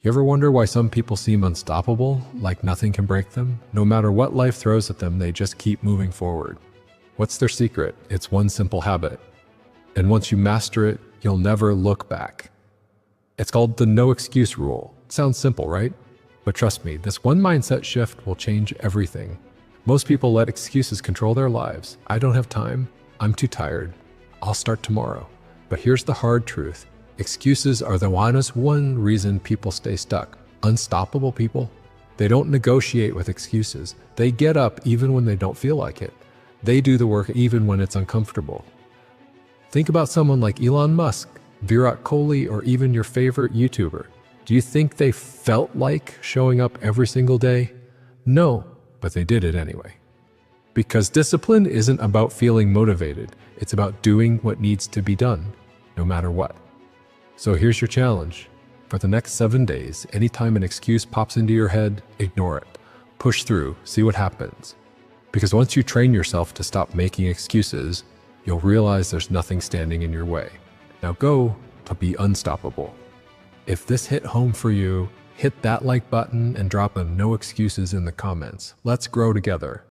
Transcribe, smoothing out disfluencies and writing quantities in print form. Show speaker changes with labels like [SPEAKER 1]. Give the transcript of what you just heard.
[SPEAKER 1] You ever wonder why some people seem unstoppable, like nothing can break them? No matter what life throws at them, they just keep moving forward. What's their secret? It's one simple habit. And once you master it, you'll never look back. It's called the no excuse rule. It sounds simple, right? But trust me, this one mindset shift will change everything. Most people let excuses control their lives. I don't have time. I'm too tired. I'll start tomorrow. But here's the hard truth. Excuses are the one reason people stay stuck. Unstoppable people, they don't negotiate with excuses. They get up even when they don't feel like it. They do the work even when it's uncomfortable. Think about someone like Elon Musk, Virat Kohli, or even your favorite YouTuber. Do you think they felt like showing up every single day? No, but they did it anyway. Because discipline isn't about feeling motivated. It's about doing what needs to be done, no matter what. So here's your challenge. For the next 7 days, anytime an excuse pops into your head, ignore it. Push through, see what happens. Because once you train yourself to stop making excuses, you'll realize there's nothing standing in your way. Now go to be unstoppable. If this hit home for you, hit that like button and drop a no excuses in the comments. Let's grow together.